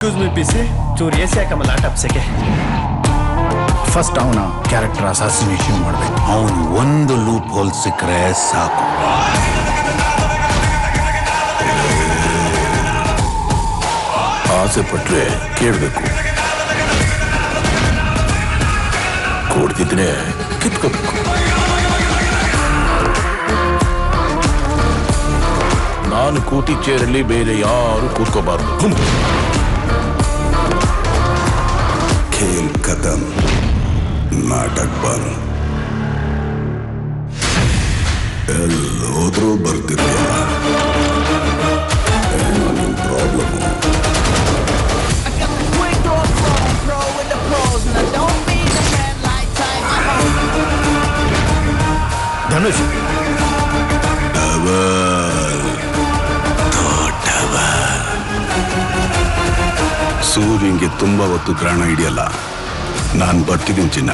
पीछे चोरी से कमला टप सके ಫಸ್ಟ್ ಅವನ ಕ್ಯಾರೆಕ್ಟರ್ ಅಸಾಸಿನೇಷನ್ ಮಾಡಬೇಕು. ಅವನು ಒಂದು ಲೂಪ್ ಹೋಲ್ ಸಿಕ್ಕರೆ ಸಾಕು. ಆಸೆ ಪಟ್ರೆ ಕೇಳಬೇಕು, ಕೊಡ್ತಿದ್ರೆ ಕಿತ್ಕೋಬೇಕು. ನಾನು ಕೂತಿ ಚೇರಲ್ಲಿ ಬೇರೆ ಯಾರು ಕೂತ್ಕೋಬಾರ್ದು. ಖೇಲ್ ಖತಮ್, ನಾಟಕ ಬಂದ್. ಎಲ್ಲೋದ್ರೂ ಬರ್ತಿರ್ಲಿಲ್ಲ. ಏನೋ ನಿಮ್ ಪ್ರಾಬ್ಲಮ್. ಧನುಷ್ ಸೂರ್ಯಂಗೆ ತುಂಬಾ ಹೊತ್ತು ಗ್ರಹಣ ಹಿಡಿಯಲ್ಲ. ನಾನು ಬರ್ತಿದ್ದೀನಿ ಚಿನ್ನ.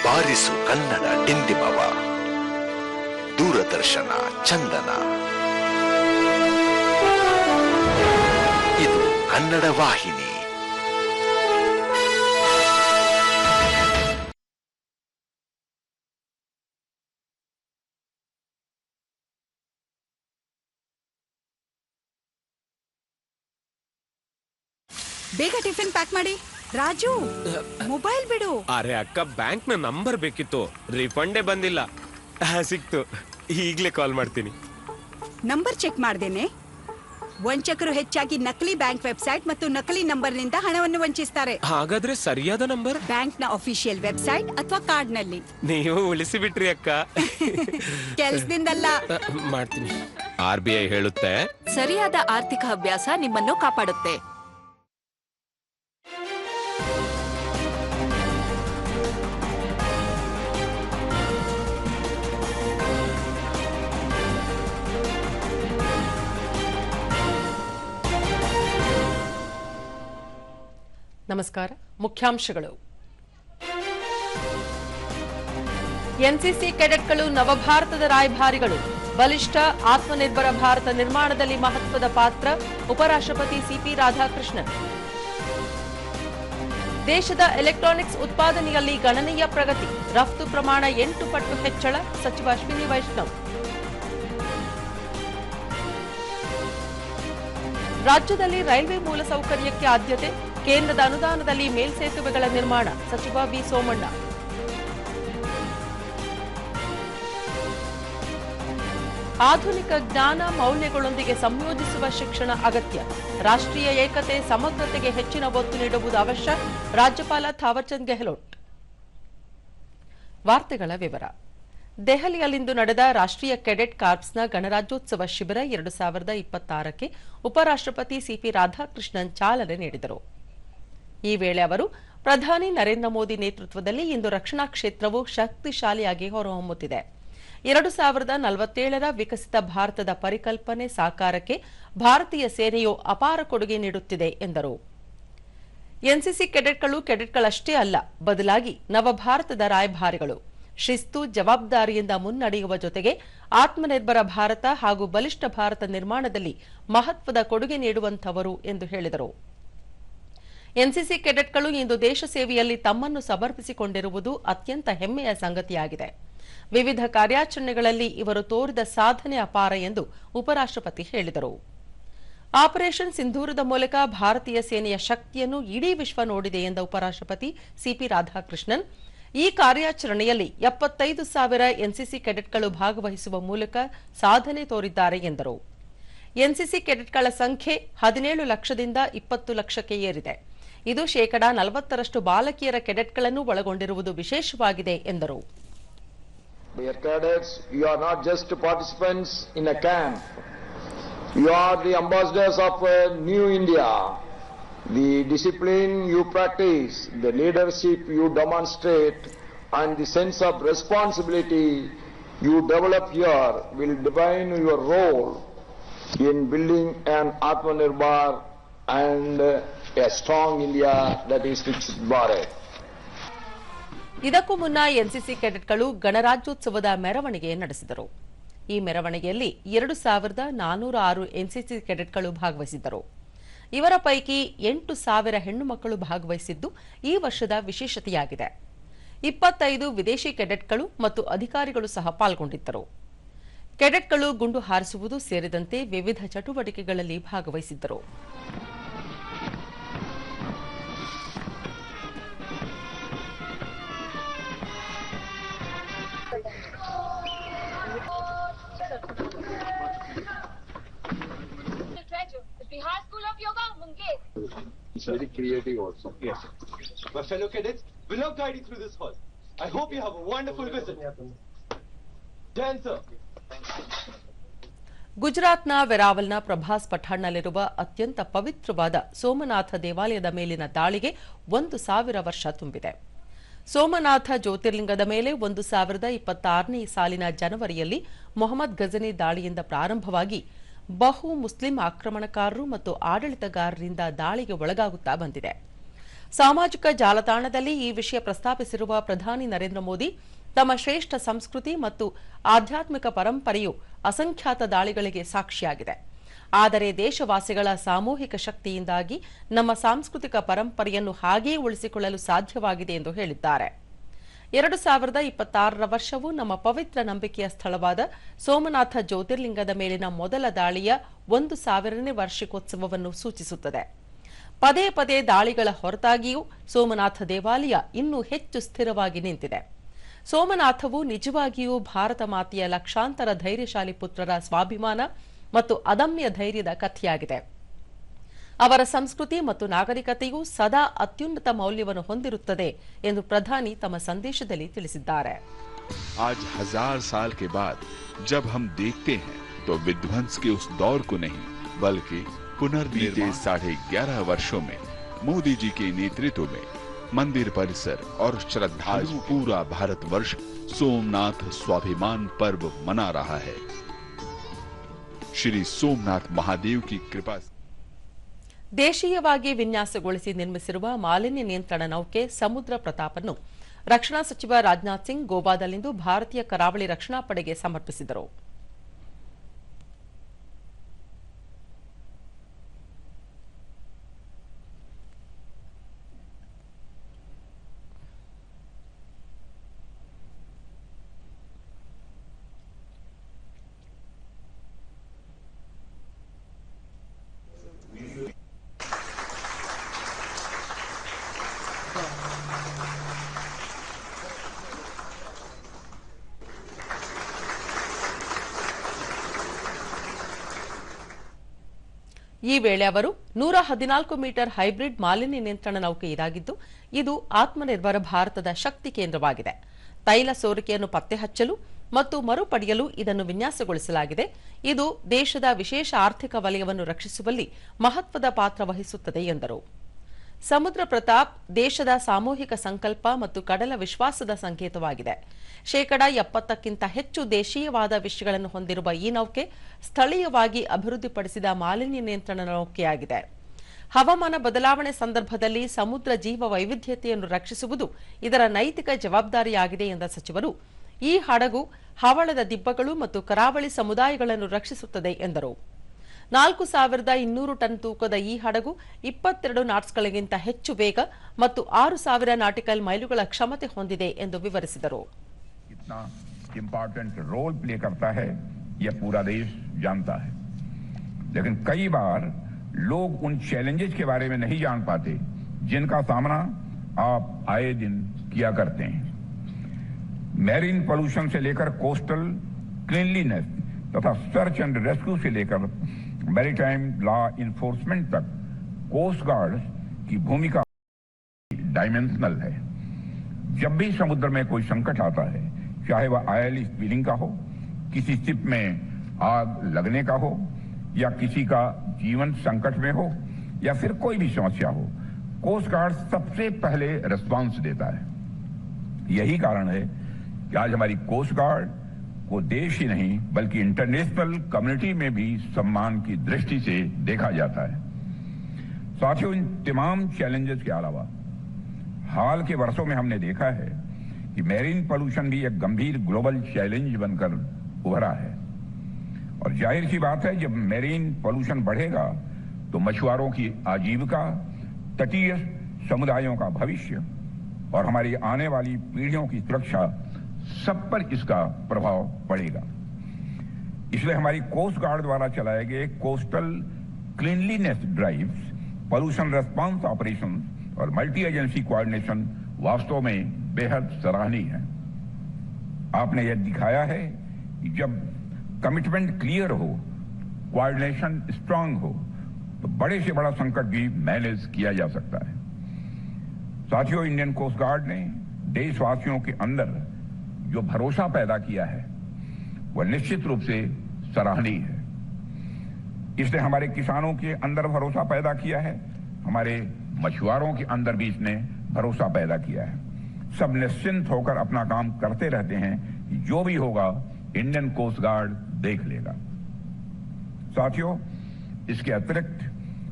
ಬಾರಿಸು ಕನ್ನಡ ಡಿಂಡಿಮವ, ದೂರದರ್ಶನ ಚಂದನ. ಇದು ಕನ್ನಡ ವಾಹಿನಿ. ಬೇಗ ಟಿಫಿನ್ ಪ್ಯಾಕ್ ಮಾಡಿ. ರಾಜು, ಮೊಬೈಲ್ ಬಿಡು. ಅರೆ ಅಕ್ಕ, ಬ್ಯಾಂಕ್ ನ ನಂಬರ್ ಬೇಕಿತ್ತು, ರಿಫಂಡೇ ಬಂದಿಲ್ಲ. ಸಿಕ್ತು, ಈಗ್ಲೇ ಕಾಲ್ ಮಾಡ್ತೀನಿ. ನಂಬರ್ ಚೆಕ್ ಮಾಡ್ದೇನೆ. ವಂಚಕರು ಹೆಚ್ಚಾಗಿ ನಕಲಿ ಬ್ಯಾಂಕ್ ವೆಬ್ಸೈಟ್ ಮತ್ತು ನಕಲಿ ನಂಬರ್ ನಿಂದ ಹಣವನ್ನು ವಂಚಿಸ್ತಾರೆ. ಹಾಗಾದ್ರೆ ಸರಿಯಾದ ನಂಬರ್ ಬ್ಯಾಂಕ್ ನ ಅಫಿಷಿಯಲ್ ವೆಬ್ಸೈಟ್ ಅಥವಾ ಕಾರ್ಡ್ ನಲ್ಲಿ. ನೀವು ಉಳಿಸಿ ಬಿಟ್ರಿ ಅಕ್ಕ. ಕೆಲ್ಸದಿಂದಲ್ಲ. ಮಾಡ್ತೀನಿ. RBI ಹೇಳುತ್ತೆ, ಸರಿಯಾದ ಆರ್ಥಿಕ ಅಭ್ಯಾಸ ನಿಮ್ಮನ್ನು ಕಾಪಾಡುತ್ತೆ. ನಮಸ್ಕಾರ. ಮುಖ್ಯಾಂಶಗಳು. ಎನ್ಸಿಸಿ ಕೆಡೆಟ್ಗಳು ನವಭಾರತದ ರಾಯಭಾರಿಗಳು. ಬಲಿಷ್ಠ ಆತ್ಮನಿರ್ಭರ ಭಾರತ ನಿರ್ಮಾಣದಲ್ಲಿ ಮಹತ್ವದ ಪಾತ್ರ. ಉಪರಾಷ್ಟ್ರಪತಿ ಸಿಪಿ ರಾಧಾಕೃಷ್ಣನ್. ದೇಶದ ಎಲೆಕ್ಟ್ರಾನಿಕ್ಸ್ ಉತ್ಪಾದನೆಯಲ್ಲಿ ಗಣನೀಯ ಪ್ರಗತಿ. ರಫ್ತು ಪ್ರಮಾಣ 8 ಪಟ್ಟು ಹೆಚ್ಚಳ. ಸಚಿವ ಅಶ್ವಿನಿ ವೈಷ್ಣವ್. ರಾಜ್ಯದಲ್ಲಿ ರೈಲ್ವೆ ಮೂಲಸೌಕರ್ಯಕ್ಕೆ ಆದ್ಯತೆ. ಕೇಂದ್ರದ ಅನುದಾನದಲ್ಲಿ ಮೇಲ್ಸೇತುವೆಗಳ ನಿರ್ಮಾಣ. ಸಚಿವ ವಿ ಸೋಮಣ್ಣ. ಆಧುನಿಕ ಜ್ಞಾನ ಮೌಲ್ಯಗಳೊಂದಿಗೆ ಸಂಯೋಜಿಸುವ ಶಿಕ್ಷಣ ಅಗತ್ಯ. ರಾಷ್ಟ್ರೀಯ ಏಕತೆ ಸಮಗ್ರತೆಗೆ ಹೆಚ್ಚಿನ ಒತ್ತು ನೀಡುವುದು ಅವಶ್ಯ. ರಾಜ್ಯಪಾಲ ಥಾವರ್ಚಂದ್ ಗೆಹ್ಲೋಟ್. ವಾರ್ತೆಗಳ ವಿವರ. ದೆಹಲಿಯಲ್ಲಿಂದು ನಡೆದ ರಾಷ್ಟ್ರೀಯ ಕೆಡೆಟ್ ಕಾರ್ಪ್ಸ್ನ ಗಣರಾಜ್ಯೋತ್ಸವ ಶಿಬಿರ 2026ಕ್ಕೆ ಉಪರಾಷ್ಟ್ರಪತಿ ಸಿಪಿ ರಾಧಾಕೃಷ್ಣನ್ ಚಾಲನೆ ನೀಡಿದರು. ಈ ವೇಳೆ ಅವರು, ಪ್ರಧಾನಿ ನರೇಂದ್ರ ಮೋದಿ ನೇತೃತ್ವದಲ್ಲಿ ಇಂದು ರಕ್ಷಣಾ ಕ್ಷೇತ್ರವು ಶಕ್ತಿಶಾಲಿಯಾಗಿ ಹೊರಹೊಮ್ಮುತ್ತಿದೆ. 2047ರ ವಿಕಸಿತ ಭಾರತದ ಪರಿಕಲ್ಪನೆ ಸಾಕಾರಕ್ಕೆ ಭಾರತೀಯ ಸೇನೆಯು ಅಪಾರ ಕೊಡುಗೆ ನೀಡುತ್ತಿದೆ ಎಂದರು. ಎನ್ಸಿಸಿ ಕೆಡೆಟ್ಗಳಷ್ಟೇ ಅಲ್ಲ, ಬದಲಾಗಿ ನವಭಾರತದ ರಾಯಭಾರಿಗಳು. ಶಿಸ್ತು, ಜವಾಬ್ದಾರಿಯಿಂದ ಮುನ್ನಡೆಯುವ ಜೊತೆಗೆ ಆತ್ಮನಿರ್ಭರ ಭಾರತ ಹಾಗೂ ಬಲಿಷ್ಠ ಭಾರತ ನಿರ್ಮಾಣದಲ್ಲಿ ಮಹತ್ವದ ಕೊಡುಗೆ ನೀಡುವಂತವರು ಎಂದು ಹೇಳಿದರು. ಎನ್ಸಿಸಿ ಕೆಡೆಟ್ಗಳು ಇಂದು ದೇಶ ಸೇವೆಯಲ್ಲಿ ತಮ್ಮನ್ನು ಸಮರ್ಪಿಸಿಕೊಂಡಿರುವುದು ಅತ್ಯಂತ ಹೆಮ್ಮೆಯ ಸಂಗತಿಯಾಗಿದೆ. ವಿವಿಧ ಕಾರ್ಯಾಚರಣೆಗಳಲ್ಲಿ ಇವರು ತೋರಿದ ಸಾಧನೆ ಅಪಾರ ಎಂದು ಉಪರಾಷ್ಟ್ರಪತಿ ಹೇಳಿದರು. ಆಪರೇಷನ್ ಸಿಂಧೂರದ ಮೂಲಕ ಭಾರತೀಯ ಸೇನೆಯ ಶಕ್ತಿಯನ್ನು ಇಡೀ ವಿಶ್ವ ನೋಡಿದೆ ಎಂದ ಉಪರಾಷ್ಟ್ರಪತಿ ಸಿಪಿ ರಾಧಾಕೃಷ್ಣನ್, ಈ ಕಾರ್ಯಾಚರಣೆಯಲ್ಲಿ 75,000 ಎನ್ಸಿಸಿ ಕೆಡೆಟ್ಗಳು ಭಾಗವಹಿಸುವ ಮೂಲಕ ಸಾಧನೆ ತೋರಿದ್ದಾರೆ ಎಂದರು. ಎನ್ಸಿಸಿ ಕೆಡೆಟ್ಗಳ ಸಂಖ್ಯೆ 17 ಲಕ್ಷದಿಂದ 20 ಲಕ್ಷಕ್ಕೆ ಏರಿದೆ. ಇದು ಶೇಕಡಾ 40ರಷ್ಟು ಬಾಲಕಿಯರ ಕೆಡೆಟ್ಗಳನ್ನು ಒಳಗೊಂಡಿರುವುದು ವಿಶೇಷವಾಗಿದೆ ಎಂದರು. Dear cadets, you are not just participants in a camp. You are the ambassadors of a new India. The discipline you practice, the leadership you demonstrate, and the sense of responsibility you develop here will define your role in building an Atmanirbhar and a strong India, that is Viksit Bharat. ಇದಕ್ಕೂ ಮುನ್ನ NCC ಕೆಡೆಟ್ಗಳು ಗಣರಾಜ್ಯೋತ್ಸವದ ಮೆರವಣಿಗೆ ನಡೆಸಿದರು. ಈ ಮೆರವಣಿಗೆಯಲ್ಲಿ 2406 NCC ಕೆಡೆಟ್ಗಳು ಭಾಗವಹಿಸಿದ್ದರು. ಇವರ ಪೈಕಿ 8000 ಹೆಣ್ಣು ಮಕ್ಕಳು ಭಾಗವಹಿಸಿದ್ದು ಈ ವರ್ಷದ ವಿಶೇಷತೆಯಾಗಿದೆ. 25 ವಿದೇಶಿ ಕೆಡೆಟ್ಗಳು ಮತ್ತು ಅಧಿಕಾರಿಗಳು ಸಹ ಪಾಲ್ಗೊಂಡಿದ್ದರು. ಕೆಡೆಟ್ಗಳು ಗುಂಡು ಹಾರಿಸುವುದು ಸೇರಿದಂತೆ ವಿವಿಧ ಚಟುವಟಿಕೆಗಳಲ್ಲಿ ಭಾಗವಹಿಸಿದ್ದರು. Bihar School of Yoga, Munger. It's very creative also. Yes. My fellow cadets, we'll now guide you through this hall. I hope you have a wonderful visit. Dancer. ಗುಜರಾತ್ನ ವೆರಾವಲ್ನ ಪ್ರಭಾಸ್ ಪಠಾಣ್ನಲ್ಲಿರುವ ಅತ್ಯಂತ ಪವಿತ್ರವಾದ ಸೋಮನಾಥ ದೇವಾಲಯದ ಮೇಲಿನ ದಾಳಿಗೆ 1000 ವರ್ಷ ತುಂಬಿದೆ. ಸೋಮನಾಥ ಜ್ಯೋತಿರ್ಲಿಂಗದ ಮೇಲೆ 1026ನೇ ಸಾಲಿನ ಜನವರಿಯಲ್ಲಿ ಮೊಹಮ್ಮದ್ ಗಜನಿ ದಾಳಿಯಿಂದ ಪ್ರಾರಂಭವಾಗಿ ಬಹು ಮುಸ್ಲಿಂ ಆಕ್ರಮಣಕಾರರು ಮತ್ತು ಆಡಳಿತಗಾರರಿಂದ ದಾಳಿಗೆ ಒಳಗಾಗುತ್ತಾ ಬಂದಿದೆ. ಸಾಮಾಜಿಕ ಜಾಲತಾಣದಲ್ಲಿ ಈ ವಿಷಯ ಪ್ರಸ್ತಾಪಿಸಿರುವ ಪ್ರಧಾನಿ ನರೇಂದ್ರ ಮೋದಿ ತಮ್ಮ ಶ್ರೇಷ್ಠ ಸಂಸ್ಕೃತಿ ಮತ್ತು ಆಧ್ಯಾತ್ಮಿಕ ಪರಂಪರೆಯು ಅಸಂಖ್ಯಾತ ದಾಳಿಗಳಿಗೆ ಸಾಕ್ಷಿಯಾಗಿದೆ. ಆದರೆ ದೇಶವಾಸಿಗಳ ಸಾಮೂಹಿಕ ಶಕ್ತಿಯಿಂದಾಗಿ ನಮ್ಮ ಸಾಂಸ್ಕೃತಿಕ ಪರಂಪರೆಯನ್ನು ಹಾಗೆಯೇ ಉಳಿಸಿಕೊಳ್ಳಲು ಸಾಧ್ಯವಾಗಿದೆ ಎಂದು ಹೇಳಿದ್ದಾರೆ. 2026ರ ವರ್ಷವು ನಮ್ಮ ಪವಿತ್ರ ನಂಬಿಕೆಯ ಸ್ಥಳವಾದ ಸೋಮನಾಥ ಜ್ಯೋತಿರ್ಲಿಂಗದ ಮೇಲಿನ ಮೊದಲ ದಾಳಿಯ 1000ನೇ ವಾರ್ಷಿಕೋತ್ಸವವನ್ನು ಸೂಚಿಸುತ್ತದೆ. ಪದೇ ಪದೇ ದಾಳಿಗಳ ಹೊರತಾಗಿಯೂ ಸೋಮನಾಥ ದೇವಾಲಯ ಇನ್ನೂ ಹೆಚ್ಚು ಸ್ಥಿರವಾಗಿ ನಿಂತಿದೆ. ಸೋಮನಾಥವು ನಿಜವಾಗಿಯೂ ಭಾರತ ಮಾತೆಯ ಲಕ್ಷಾಂತರ ಧೈರ್ಯಶಾಲಿ ಪುತ್ರರ ಸ್ವಾಭಿಮಾನ ಮತ್ತು ಅದಮ್ಯ ಧೈರ್ಯದ ಕಥೆಯಾಗಿದೆ. ಅವರ ಸಂಸ್ಕೃತಿ ಮತ್ತು ನಾಗರಿಕತೆಯು ಸದಾ ಅತ್ಯುನ್ನತ ಮೌಲ್ಯವನ್ನು ಹೊಂದಿರುತ್ತದೆ ಎಂದು ಪ್ರಧಾನಿ ತಮ್ಮ ಸಂದೇಶದಲ್ಲಿ ತಿಳಿಸಿದ್ದಾರೆ. आज 1000 साल के बाद जब हम देखते हैं तो विध्वंस के उस दौर को नहीं बल्कि पुनर्बीते 11.5 वर्षों में मोदी जी के नेतृत्व में मंदिर परिसर और श्रद्धालु पूरा भारतवर्ष सोमनाथ स्वाभिमान पर्व मना रहा है. श्री सोमनाथ महादेव की कृपा. ದೇಶೀಯವಾಗಿ ವಿನ್ಯಾಸಗೊಳಿಸಿ ನಿರ್ಮಿಸಿರುವ ಮಾಲಿನ್ಯ ನಿಯಂತ್ರಣ ನೌಕೆ ಸಮುದ್ರ ಪ್ರತಾಪನ್ನು ರಕ್ಷಣಾ ಸಚಿವ ರಾಜನಾಥ್ ಸಿಂಗ್ ಗೋವಾದಲ್ಲಿಂದು ಭಾರತೀಯ ಕರಾವಳಿ ರಕ್ಷಣಾ ಪಡೆಗೆ ಸಮರ್ಪಿಸಿದರು. ಈ ವೇಳೆ ಅವರು 114 ಮೀಟರ್ ಹೈಬ್ರಿಡ್ ಮಾಲಿನ್ಯ ನಿಯಂತ್ರಣ ನೌಕೆ ಇದಾಗಿದ್ದು ಇದು ಆತ್ಮನಿರ್ಭರ ಭಾರತದ ಶಕ್ತಿ ಕೇಂದ್ರವಾಗಿದೆ. ತೈಲ ಸೋರಿಕೆಯನ್ನು ಪತ್ತೆ ಹಚ್ಚಲು ಮತ್ತು ಮರುಪಡೆಯಲು ಇದನ್ನು ವಿನ್ಯಾಸಗೊಳಿಸಲಾಗಿದೆ. ಇದು ದೇಶದ ವಿಶೇಷ ಆರ್ಥಿಕ ವಲಯವನ್ನು ರಕ್ಷಿಸುವಲ್ಲಿ ಮಹತ್ವದ ಪಾತ್ರ ವಹಿಸುತ್ತದೆ ಎಂದರು. ಸಮುದ್ರ ಪ್ರತಾಪ್ ದೇಶದ ಸಾಮೂಹಿಕ ಸಂಕಲ್ಪ ಮತ್ತು ಕಡಲ ವಿಶ್ವಾಸದ ಸಂಕೇತವಾಗಿದೆ. 70%ಕ್ಕಿಂತ ಹೆಚ್ಚು ದೇಶೀಯವಾದ ವಿಷಯಗಳನ್ನು ಹೊಂದಿರುವ ಈ ನೌಕೆ ಸ್ಥಳೀಯವಾಗಿ ಅಭಿವೃದ್ಧಿಪಡಿಸಿದ ಮಾಲಿನ್ಯ ನಿಯಂತ್ರಣ ನೌಕೆಯಾಗಿದೆ. ಹವಾಮಾನ ಬದಲಾವಣೆ ಸಂದರ್ಭದಲ್ಲಿ ಸಮುದ್ರ ಜೀವ ವೈವಿಧ್ಯತೆಯನ್ನು ರಕ್ಷಿಸುವುದು ಇದರ ನೈತಿಕ ಜವಾಬ್ದಾರಿಯಾಗಿದೆ ಎಂದ ಸಚಿವರು, ಈ ಹಡಗು ಹವಳದ ದಿಬ್ಬಗಳು ಮತ್ತು ಕರಾವಳಿ ಸಮುದಾಯಗಳನ್ನು ರಕ್ಷಿಸುತ್ತದೆ ಎಂದರು. 4200 ಟನ್ ತೂಕದ ಈ ಹಡಗು 22 ನಾಟ್ಸ್ಗಳಿಗಿಂತ ಹೆಚ್ಚು ವೇಗ ಮತ್ತು 6000 ನಾಟಿಕಲ್ ಮೈಲುಗಳ ಕ್ಷಮತೆ ಹೊಂದಿದೆ ಎಂದು ವಿವರಿಸಿದರು. इतना इम्पोर्टेंट रोल प्ले करता है यह पूरा देश जानता है, लेकिन कई बार लोग उन चैलेंजेस के बारे में नहीं जान पाते जिनका सामना आप आए दिन किया करते हैं. मैरीन पोल्यूशन से लेकर कोस्टल क्लीनलीनेस तथा सर्च एंड रेस्क्यू से लेकर मैरीटाइम लॉ इन्फोर्समेंट तक कोस्ट गार्ड की भूमिका डायमेंशनल है। जब भी समुद्र में कोई संकट आता है, चाहे वह ऑयल स्पिलिंग का हो, किसी शिप में आग लगने का हो, या किसी का जीवन संकट में हो, या फिर कोई भी समस्या हो, कोस्ट गार्ड सबसे पहले रिस्पांस देता है। यही कारण है कि आज हमारी कोस्ट गार्ड को देश ही नहीं बल्कि इंटरनेशनल कम्युनिटी में भी सम्मान की दृष्टि से देखा जाता है। साथियों, इन तमाम चैलेंजेस के अलावा हाल के वर्षों में हमने देखा है कि मैरीन पोल्यूशन भी एक गंभीर ग्लोबल चैलेंज बनकर उभरा है। और जाहिर सी बात है, जब मैरीन पोल्यूशन बढ़ेगा तो मछुआरों की आजीविका, तटीय समुदायों का भविष्य और हमारी आने वाली पीढ़ियों की सुरक्षा सब पर इसका प्रभाव पड़ेगा। इसलिए हमारी कोस्ट गार्ड द्वारा चलाए गए coastal cleanliness drives, pollution response operation और मल्टी एजेंसी कोऑर्डिनेशन वास्तव में बेहद सराहनीय है। आपने यह दिखाया है कि जब कमिटमेंट क्लियर हो, कोऑर्डिनेशन स्ट्रांग हो, तो बड़े से बड़ा संकट भी मैनेज किया जा सकता है। साथियों, इंडियन कोस्ट गार्ड ने देशवासियों के अंदर जो भरोसा पैदा किया है वह निश्चित रूप से सराहनीय है। इसने हमारे किसानों के अंदर भरोसा पैदा किया है, हमारे मछुआरों के अंदर भी इसने भरोसा पैदा किया है। सब निश्चिंत होकर अपना काम करते रहते हैं कि जो भी होगा इंडियन कोस्ट गार्ड देख लेगा। साथियों, इसके अतिरिक्त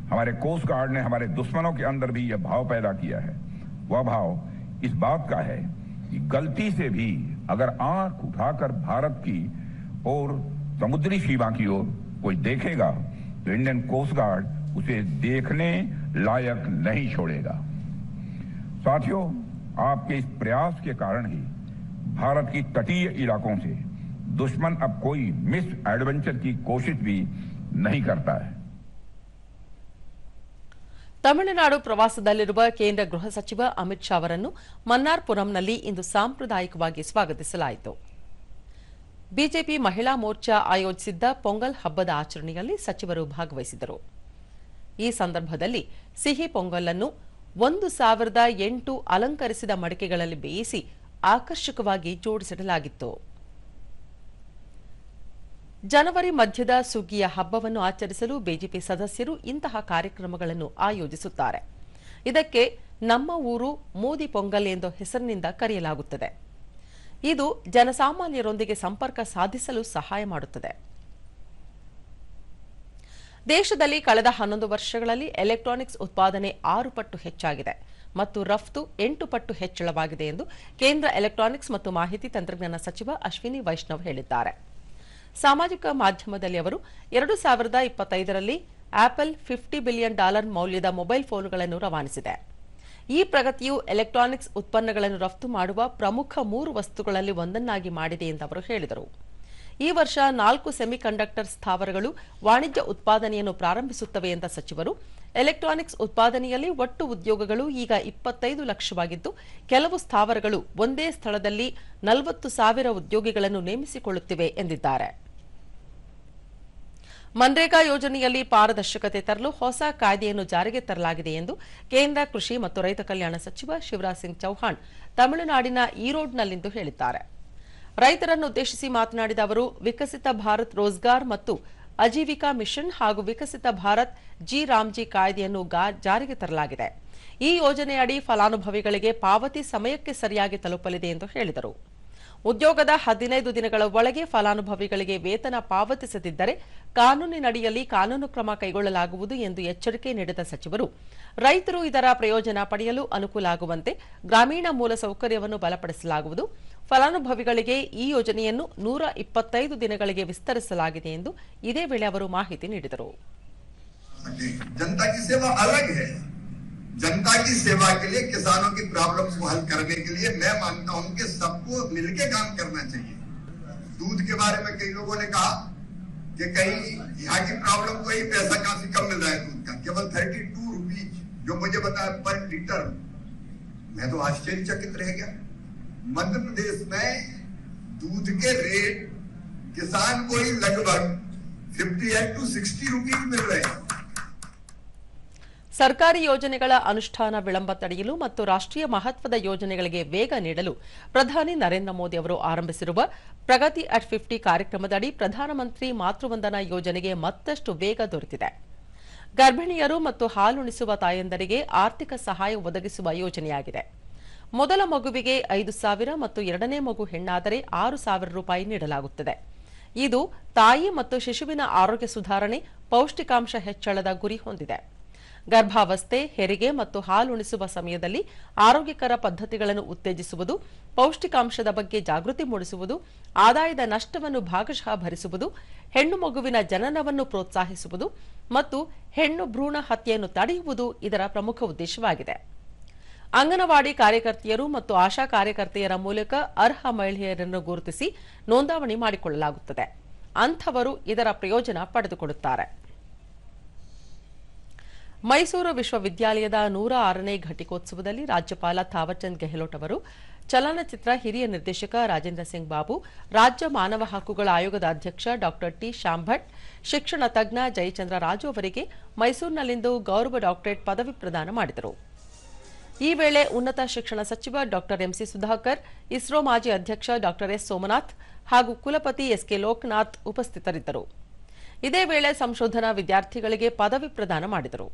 हमारे कोस्ट गार्ड ने हमारे दुश्मनों के अंदर भी यह भाव पैदा किया है। वह भाव इस बात का है कि गलती से भी अगर आंख उठाकर भारत की और समुद्री सीमा की ओर कोई देखेगा तो इंडियन कोस्ट गार्ड उसे देखने लायक नहीं छोड़ेगा। साथियों, आपके इस प्रयास के कारण ही भारत की तटीय इलाकों से दुश्मन अब कोई मिस एडवेंचर की कोशिश भी नहीं करता है। ತಮಿಳುನಾಡು ಪ್ರವಾಸದಲ್ಲಿರುವ ಕೇಂದ್ರ ಗೃಹ ಸಚಿವ ಅಮಿತ್ ಶಾ ಅವರನ್ನು ಮನ್ನಾರ್ಪುರಂನಲ್ಲಿ ಇಂದು ಸಾಂಪ್ರದಾಯಿಕವಾಗಿ ಸ್ವಾಗತಿಸಲಾಯಿತು. ಬಿಜೆಪಿ ಮಹಿಳಾ ಮೋರ್ಚಾ ಆಯೋಜಿಸಿದ್ದ ಪೊಂಗಲ್ ಹಬ್ಬದ ಆಚರಣೆಯಲ್ಲಿ ಸಚಿವರು ಭಾಗವಹಿಸಿದರು. ಈ ಸಂದರ್ಭದಲ್ಲಿ ಸಿಹಿ ಪೊಂಗಲ್ ಅನ್ನು 1008 ಅಲಂಕರಿಸಿದ ಮಡಿಕೆಗಳಲ್ಲಿ ಬೇಯಿಸಿ ಆಕರ್ಷಕವಾಗಿ ಜೋಡಿಸಿಡಲಾಗಿತ್ತು. ಜನವರಿ ಮಧ್ಯದ ಸುಗ್ಗಿಯ ಹಬ್ಬವನ್ನು ಆಚರಿಸಲು ಬಿಜೆಪಿ ಸದಸ್ಯರು ಇಂತಹ ಕಾರ್ಯಕ್ರಮಗಳನ್ನು ಆಯೋಜಿಸುತ್ತಾರೆ. ಇದಕ್ಕೆ ನಮ್ಮ ಊರು ಮೋದಿ ಪೊಂಗಲ್ ಎಂದು ಹೆಸರಿನಿಂದ ಕರೆಯಲಾಗುತ್ತದೆ. ಇದು ಜನಸಾಮಾನ್ಯರೊಂದಿಗೆ ಸಂಪರ್ಕ ಸಾಧಿಸಲು ಸಹಾಯ ಮಾಡುತ್ತದೆ. ದೇಶದಲ್ಲಿ ಕಳೆದ 11 ವರ್ಷಗಳಲ್ಲಿ ಎಲೆಕ್ಟ್ರಾನಿಕ್ಸ್ ಉತ್ಪಾದನೆ 6 ಪಟ್ಟು ಹೆಚ್ಚಾಗಿದೆ ಮತ್ತು ರಫ್ತು 8 ಪಟ್ಟು ಹೆಚ್ಚಳವಾಗಿದೆ ಎಂದು ಕೇಂದ್ರ ಎಲೆಕ್ಟ್ರಾನಿಕ್ಸ್ ಮತ್ತು ಮಾಹಿತಿ ತಂತ್ರಜ್ಞಾನ ಸಚಿವ ಅಶ್ವಿನಿ ವೈಷ್ಣವ್ ಹೇಳಿದ್ದಾರೆ. ಸಾಮಾಜಿಕ ಮಾಧ್ಯಮದಲ್ಲಿ ಅವರು 2025ರಲ್ಲಿ ಆಪಲ್ $50 ಬಿಲಿಯನ್ ಮೌಲ್ಯದ ಮೊಬೈಲ್ ಫೋನ್ಗಳನ್ನು ರವಾನಿಸಿದೆ. ಈ ಪ್ರಗತಿಯು ಎಲೆಕ್ಟ್ರಾನಿಕ್ಸ್ ಉತ್ಪನ್ನಗಳನ್ನು ರಫ್ತು ಮಾಡುವ ಪ್ರಮುಖ 3 ವಸ್ತುಗಳಲ್ಲಿ ಒಂದನ್ನಾಗಿ ಮಾಡಿದೆ ಎಂದು ಅವರು ಹೇಳಿದರು. ಈ ವರ್ಷ 4 ಸೆಮಿಕಂಡಕ್ಟರ್ ಸ್ಥಾವರಗಳು ವಾಣಿಜ್ಯ ಉತ್ಪಾದನೆಯನ್ನು ಪ್ರಾರಂಭಿಸುತ್ತವೆ ಎಂದ ಸಚಿವರು, ಎಲೆಕ್ಟ್ರಾನಿಕ್ಸ್ ಉತ್ಪಾದನೆಯಲ್ಲಿ ಒಟ್ಟು ಉದ್ಯೋಗಗಳು ಈಗ 25 ಲಕ್ಷವಾಗಿದ್ದು, ಕೆಲವು ಸ್ಥಾವರಗಳು ಒಂದೇ ಸ್ಥಳದಲ್ಲಿ 40,000 ಉದ್ಯೋಗಿಗಳನ್ನು ನೇಮಿಸಿಕೊಳ್ಳುತ್ತಿವೆ ಎಂದಿದ್ದಾರೆ. ಮನ್ರೇಗಾ ಯೋಜನೆಯಲ್ಲಿ ಪಾರದರ್ಶಕತೆ ತರಲು ಹೊಸ ಕಾಯ್ದೆಯನ್ನು ಜಾರಿಗೆ ತರಲಾಗಿದೆ ಎಂದು ಕೇಂದ್ರ ಕೃಷಿ ಮತ್ತು ರೈತ ಕಲ್ಯಾಣ ಸಚಿವ ಶಿವರಾಜ್ ಸಿಂಗ್ ಚೌಹಾಣ್ ತಮಿಳುನಾಡಿನ ಈರೋಡ್ನಲ್ಲಿಂದು ಹೇಳಿದ್ದಾರೆ. ರೈತರನ್ನು ಉದ್ದೇಶಿಸಿ ಮಾತನಾಡಿದ ಅವರು, ವಿಕಸಿತ ಭಾರತ್ ರೋಜ್ಗಾರ್ ಮತ್ತು ಅಜೀವಿಕಾ ಮಿಷನ್ ಹಾಗೂ ವಿಕಸಿತ ಭಾರತ್ ಜಿ ರಾಮ್ಜಿ ಕಾಯ್ದೆಯನ್ನು ಜಾರಿಗೆ ತರಲಾಗಿದೆ. ಈ ಯೋಜನೆಯಡಿ ಫಲಾನುಭವಿಗಳಿಗೆ ಪಾವತಿ ಸಮಯಕ್ಕೆ ಸರಿಯಾಗಿ ತಲುಪಲಿದೆ ಎಂದು ಹೇಳಿದರು. ಉದ್ಯೋಗದ 15 ದಿನಗಳ ಒಳಗೆ ಫಲಾನುಭವಿಗಳಿಗೆ ವೇತನ ಪಾವತಿಸದಿದ್ದರೆ ಕಾನೂನಿನಡಿಯಲ್ಲಿ ಕಾನೂನು ಕ್ರಮ ಕೈಗೊಳ್ಳಲಾಗುವುದು ಎಂದು ಎಚ್ಚರಿಕೆ ನೀಡಿದ ಸಚಿವರು, ರೈತರು ಇದರ ಪ್ರಯೋಜನ ಪಡೆಯಲು ಅನುಕೂಲ ಆಗುವಂತೆ ಗ್ರಾಮೀಣ ಮೂಲಸೌಕರ್ಯವನ್ನು ಬಲಪಡಿಸಲಾಗುವುದು. ಫಲಾನುಭವಿಗಳಿಗೆ ಈ ಯೋಜನೆಯನ್ನು 125 ದಿನಗಳಿಗೆ ವಿಸ್ತರಿಸಲಾಗಿದೆ ಎಂದು ಇದೇ ವೇಳೆ ಅವರು ಮಾಹಿತಿ ನೀಡಿದರು. जनता की सेवा के लिए, किसानों की प्रॉब्लम्स को हल करने के लिए मैं मानता हूं कि सबको मिलकर काम करना चाहिए। दूध के बारे में कई लोगों ने कहा कि कहीं यहाँ की प्रॉब्लम को ही पैसा काफी कम मिल रहा है दूध का, केवल 32 रुपीज जो मुझे बताया पर लीटर। मैं तो आश्चर्यचकित रह गया। मध्य प्रदेश में दूध के रेट किसान को ही लगभग 58 to 60 रुपीज मिल रहे हैं। ಸರ್ಕಾರಿ ಯೋಜನೆಗಳ ಅನುಷ್ಠಾನ ವಿಳಂಬ ತಡೆಯಲು ಮತ್ತು ರಾಷ್ಟ್ರೀಯ ಮಹತ್ವದ ಯೋಜನೆಗಳಿಗೆ ವೇಗ ನೀಡಲು ಪ್ರಧಾನಿ ನರೇಂದ್ರ ಮೋದಿ ಅವರು ಆರಂಭಿಸಿರುವ ಪ್ರಗತಿ ಅಟ್ 50 ಕಾರ್ಯಕ್ರಮದಡಿ ಪ್ರಧಾನಮಂತ್ರಿ ಮಾತೃವಂದನಾ ಯೋಜನೆಗೆ ಮತ್ತಷ್ಟು ವೇಗ ದೊರೆತಿದೆ. ಗರ್ಭಿಣಿಯರು ಮತ್ತು ಹಾಲುಣಿಸುವ ತಾಯಂದರಿಗೆ ಆರ್ಥಿಕ ಸಹಾಯ ಒದಗಿಸುವ ಯೋಜನೆಯಾಗಿದೆ. ಮೊದಲ ಮಗುವಿಗೆ 5,000 ಮತ್ತು ಎರಡನೇ ಮಗು ಹೆಣ್ಣಾದರೆ 6,000 ರೂಪಾಯಿ ನೀಡಲಾಗುತ್ತದೆ. ಇದು ತಾಯಿ ಮತ್ತು ಶಿಶುವಿನ ಆರೋಗ್ಯ ಸುಧಾರಣೆ, ಪೌಷ್ಟಿಕಾಂಶ ಹೆಚ್ಚಳದ ಗುರಿ ಹೊಂದಿದೆ. ಗರ್ಭಾವಸ್ಥೆ, ಹೆರಿಗೆ ಮತ್ತು ಹಾಲುಣಿಸುವ ಸಮಯದಲ್ಲಿ ಆರೋಗ್ಯಕರ ಪದ್ಧತಿಗಳನ್ನು ಉತ್ತೇಜಿಸುವುದು, ಪೌಷ್ಟಿಕಾಂಶದ ಬಗ್ಗೆ ಜಾಗೃತಿ ಮೂಡಿಸುವುದು, ಆದಾಯದ ನಷ್ಟವನ್ನು ಭಾಗಶಃ ಭರಿಸುವುದು, ಹೆಣ್ಣು ಮಗುವಿನ ಜನನವನ್ನು ಪ್ರೋತ್ಸಾಹಿಸುವುದು ಮತ್ತು ಹೆಣ್ಣು ಭ್ರೂಣ ಹತ್ಯೆಯನ್ನು ತಡೆಯುವುದು ಇದರ ಪ್ರಮುಖ ಉದ್ದೇಶವಾಗಿದೆ. ಅಂಗನವಾಡಿ ಕಾರ್ಯಕರ್ತೆಯರು ಮತ್ತು ಆಶಾ ಕಾರ್ಯಕರ್ತೆಯರ ಮೂಲಕ ಅರ್ಹ ಮಹಿಳೆಯರನ್ನು ಗುರುತಿಸಿ ನೋಂದಣಿ ಮಾಡಿಕೊಳ್ಳಲಾಗುತ್ತದೆ. ಅಂಥವರು ಇದರ ಪ್ರಯೋಜನ ಪಡೆದುಕೊಳ್ಳುತ್ತಾರೆ. ಮೈಸೂರು ವಿಶ್ವವಿದ್ಯಾಲಯದ 106ನೇ ಘಟಿಕೋತ್ಸವದಲ್ಲಿ ರಾಜ್ಯಪಾಲ ಥಾವರ್ಚಂದ್ ಗೆಹ್ಲೋಟ್ ಅವರು, ಚಲನಚಿತ್ರ ಹಿರಿಯ ನಿರ್ದೇಶಕ ರಾಜೇಂದ್ರ ಸಿಂಗ್ ಬಾಬು, ರಾಜ್ಯ ಮಾನವ ಹಕ್ಕುಗಳ ಆಯೋಗದ ಅಧ್ಯಕ್ಷ ಡಾ ಟಿ ಶ್ಯಾಂಭಟ್, ಶಿಕ್ಷಣ ತಜ್ಞ ಜಯಚಂದ್ರ ರಾಜು ಅವರಿಗೆ ಮೈಸೂರಿನಲ್ಲಿಂದು ಗೌರವ ಡಾಕ್ಟರೇಟ್ ಪದವಿ ಪ್ರದಾನ ಮಾಡಿದರು. ಈ ವೇಳೆ ಉನ್ನತ ಶಿಕ್ಷಣ ಸಚಿವ ಡಾ ಎಂಸಿ ಸುಧಾಕರ್, ಇಸ್ರೋ ಮಾಜಿ ಅಧ್ಯಕ್ಷ ಡಾ ಎಸ್ ಸೋಮನಾಥ್ ಹಾಗೂ ಕುಲಪತಿ ಎಸ್ಕೆ ಲೋಕನಾಥ್ ಉಪಸ್ಥಿತರಿದ್ದರು. ಇದೇ ವೇಳೆ ಸಂಶೋಧನಾ ವಿದ್ಯಾರ್ಥಿಗಳಿಗೆ ಪದವಿ ಪ್ರದಾನ ಮಾಡಿದರು.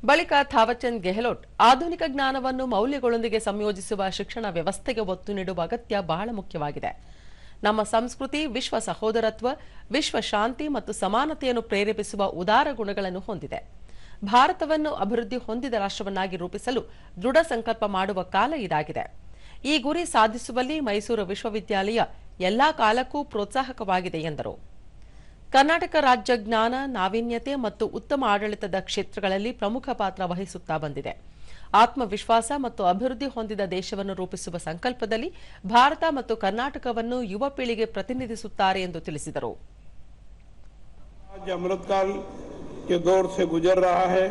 ಬಳಿಕ ಥಾವರ್ಚಂದ್ ಗೆಹ್ಲೋಟ್, ಆಧುನಿಕ ಜ್ಞಾನವನ್ನು ಮೌಲ್ಯಗಳೊಂದಿಗೆ ಸಂಯೋಜಿಸುವ ಶಿಕ್ಷಣ ವ್ಯವಸ್ಥೆಗೆ ಒತ್ತು ನೀಡುವ ಅಗತ್ಯ ಬಹಳ ಮುಖ್ಯವಾಗಿದೆ. ನಮ್ಮ ಸಂಸ್ಕೃತಿ ವಿಶ್ವ ಸಹೋದರತ್ವ, ವಿಶ್ವ ಶಾಂತಿ ಮತ್ತು ಸಮಾನತೆಯನ್ನು ಪ್ರೇರೇಪಿಸುವ ಉದಾರ ಗುಣಗಳನ್ನು ಹೊಂದಿದೆ. ಭಾರತವನ್ನು ಅಭಿವೃದ್ಧಿ ಹೊಂದಿದ ರಾಷ್ಟ್ರವನ್ನಾಗಿ ರೂಪಿಸಲು ದೃಢ ಸಂಕಲ್ಪ ಮಾಡುವ ಕಾಲ ಇದಾಗಿದೆ. ಈ ಗುರಿ ಸಾಧಿಸುವಲ್ಲಿ ಮೈಸೂರು ವಿಶ್ವವಿದ್ಯಾಲಯ ಎಲ್ಲಾ ಕಾಲಕ್ಕೂ ಪ್ರೋತ್ಸಾಹಕವಾಗಿದೆ ಎಂದರು. ಕರ್ನಾಟಕ ರಾಜ್ಯ ಜ್ಞಾನ, ನಾವೀನ್ಯತೆ ಮತ್ತು ಉತ್ತಮ ಆಡಳಿತದ ಕ್ಷೇತ್ರಗಳಲ್ಲಿ ಪ್ರಮುಖ ಪಾತ್ರ ವಹಿಸುತ್ತಾ ಬಂದಿದೆ. ಆತ್ಮವಿಶ್ವಾಸ ಮತ್ತು ಅಭಿವೃದ್ಧಿ ಹೊಂದಿದ ದೇಶವನ್ನು ರೂಪಿಸುವ ಸಂಕಲ್ಪದಲ್ಲಿ ಭಾರತ ಮತ್ತು ಕರ್ನಾಟಕವನ್ನು ಯುವ ಪೀಳಿಗೆ ಪ್ರತಿನಿಧಿಸುತ್ತಾರೆ ಎಂದು ತಿಳಿಸಿದರು. अमृतकाल के दौर से गुजर रहा है,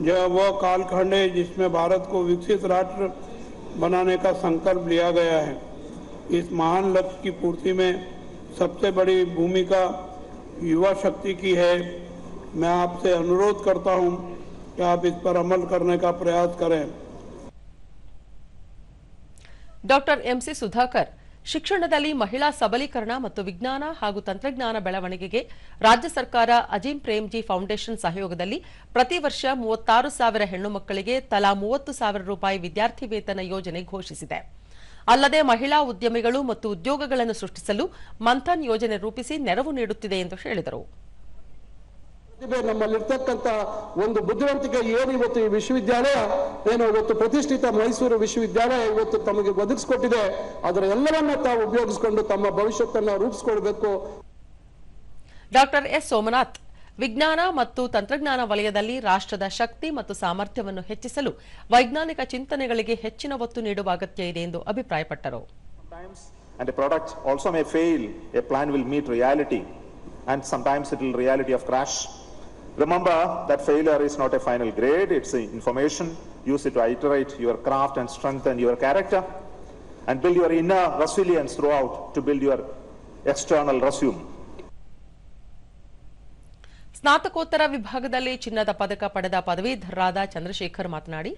यह वह कालखंड है जिसमें भारत को विकसित राष्ट्र बनाने का संकल्प लिया गया है. इस महान लक्ष्य की पूर्ति में सबसे बड़ी भूमिका युवा शक्ति की है. मैं आपसे अनुरोध करता हूं कि आप इस पर अमल करने का प्रयास करें. ಡಾಕ್ಟರ್ ಎಂಸಿ ಸುಧಾಕರ್, ಶಿಕ್ಷಣದಲ್ಲಿ ಮಹಿಳಾ ಸಬಲೀಕರಣ ಮತ್ತು ವಿಜ್ಞಾನ ಹಾಗೂ ತಂತ್ರಜ್ಞಾನ ಬೆಳವಣಿಗೆಗೆ ರಾಜ್ಯ ಸರ್ಕಾರ ಅಜೀಂ ಪ್ರೇಮ್ಜಿ ಫೌಂಡೇಶನ್ ಸಹಯೋಗದಲ್ಲಿ ಪ್ರತಿ ವರ್ಷ 36,000 ಹೆಣ್ಣು ಮಕ್ಕಳಿಗೆ ತಲಾ 30,000 ರೂಪಾಯಿ ವಿದ್ಯಾರ್ಥಿ ವೇತನ ಯೋಜನೆ ಘೋಷಿಸಿದೆ. ಅಲ್ಲದೆ ಮಹಿಳಾ ಉದ್ಯಮಿಗಳು ಮತ್ತು ಉದ್ಯೋಗಗಳನ್ನು ಸೃಷ್ಟಿಸಲು ಮಂಥನ್ ಯೋಜನೆ ರೂಪಿಸಿ ನೆರವು ನೀಡುತ್ತಿದೆ ಎಂದು ಹೇಳಿದರು. ನಮ್ಮಲ್ಲಿರ್ತಕ್ಕಂಥ ಒಂದು ಬುದ್ಧಿವಂತಿಕೆ ಏನು ಇವತ್ತು ಈ ವಿಶ್ವವಿದ್ಯಾಲಯ ಏನು ಇವತ್ತು ಪ್ರತಿಷ್ಠಿತ ಮೈಸೂರು ವಿಶ್ವವಿದ್ಯಾಲಯ ಇವತ್ತು ತಮಗೆ ಒದಗಿಸಿಕೊಟ್ಟಿದೆ, ಅದರ ಎಲ್ಲವನ್ನ ತಾವು ಉಪಯೋಗಿಸಿಕೊಂಡು ತಮ್ಮ ಭವಿಷ್ಯತ್ತನ್ನು ರೂಪಿಸಿಕೊಳ್ಬೇಕು. ಡಾಕ್ಟರ್ ಎಸ್ ಸೋಮನಾಥ್, ವಿಜ್ಞಾನ ಮತ್ತು ತಂತ್ರಜ್ಞಾನ ವಲಯದಲ್ಲಿ ರಾಷ್ಟ್ರದ ಶಕ್ತಿ ಮತ್ತು ಸಾಮರ್ಥ್ಯವನ್ನು ಹೆಚ್ಚಿಸಲು ವೈಜ್ಞಾನಿಕ ಚಿಂತನೆಗಳಿಗೆ ಹೆಚ್ಚಿನ ಒತ್ತು ನೀಡುವ ಅಗತ್ಯ ಇದೆ ಎಂದು ಅಭಿಪ್ರಾಯಪಟ್ಟರು. And a product also may fail, a plan will meet reality, and sometimes it will reality of crash. Remember that failure is not a final grade, it's information. Use it to iterate your craft and strengthen your character and build your inner resilience throughout to build your external resume. ಸ್ನಾತಕೋತ್ತರ ವಿಭಾಗದಲ್ಲಿ ಚಿನ್ನದ ಪದಕ ಪಡೆದ ಪದವೀಧರರಾದ ಚಂದ್ರಶೇಖರ್ ಮಾತನಾಡಿ,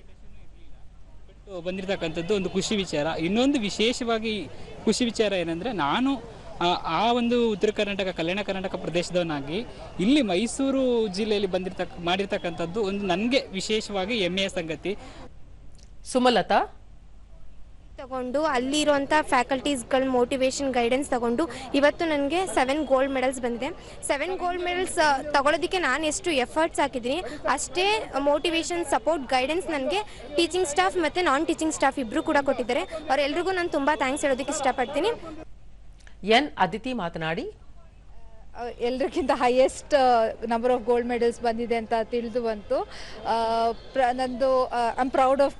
ಬಂದಿರತಕ್ಕಂಥದ್ದು ಒಂದು ಖುಷಿ ವಿಚಾರ. ಇನ್ನೊಂದು ವಿಶೇಷವಾಗಿ ಖುಷಿ ವಿಚಾರ ಏನಂದರೆ, ನಾನು ಆ ಒಂದು ಉತ್ತರ ಕರ್ನಾಟಕ, ಕಲ್ಯಾಣ ಕರ್ನಾಟಕ ಪ್ರದೇಶದವನಾಗಿ ಇಲ್ಲಿ ಮೈಸೂರು ಜಿಲ್ಲೆಯಲ್ಲಿ ಮಾಡಿರ್ತಕ್ಕಂಥದ್ದು ಒಂದು ನನಗೆ ವಿಶೇಷವಾಗಿ ಹೆಮ್ಮೆಯ ಸಂಗತಿ. ಸುಮಲತಾ ತಗೊಂಡು ಅಲ್ಲಿರುವಂಥ ಫ್ಯಾಕಲ್ಟೀಸ್ಗಳ ಮೋಟಿವೇಶನ್ ಗೈಡೆನ್ಸ್ ತಗೊಂಡು ಇವತ್ತು ನನಗೆ 7 ಗೋಲ್ಡ್ ಮೆಡಲ್ಸ್ ಬಂದಿದೆ. 7 ಗೋಲ್ಡ್ ಮೆಡಲ್ಸ್ ತಗೊಳ್ಳೋದಕ್ಕೆ ನಾನು ಎಷ್ಟು ಎಫರ್ಟ್ಸ್ ಹಾಕಿದ್ದೀನಿ ಅಷ್ಟೇ ಮೋಟಿವೇಶನ್, ಸಪೋರ್ಟ್, ಗೈಡೆನ್ಸ್ ನನಗೆ ಟೀಚಿಂಗ್ ಸ್ಟಾಫ್ ಮತ್ತು ನಾನ್ ಟೀಚಿಂಗ್ ಸ್ಟಾಫ್ ಇಬ್ಬರು ಕೂಡ ಕೊಟ್ಟಿದ್ದಾರೆ. ಅವರೆಲ್ಲರಿಗೂ ನಾನು ತುಂಬ ಥ್ಯಾಂಕ್ಸ್ ಹೇಳೋದಕ್ಕೆ ಇಷ್ಟಪಡ್ತೀನಿ. ಎನ್ ಅದಿತಿ ಮಾತನಾಡಿ, ಎಲ್ರಿಗಿಂತ highest number of gold medals ಬಂದಿದೆ ಅಂತ ತಿಳಿದು ಬಂತು. ನಂದು ಐ ಆಮ್ ಪ್ರೌಡ್ ಆಫ್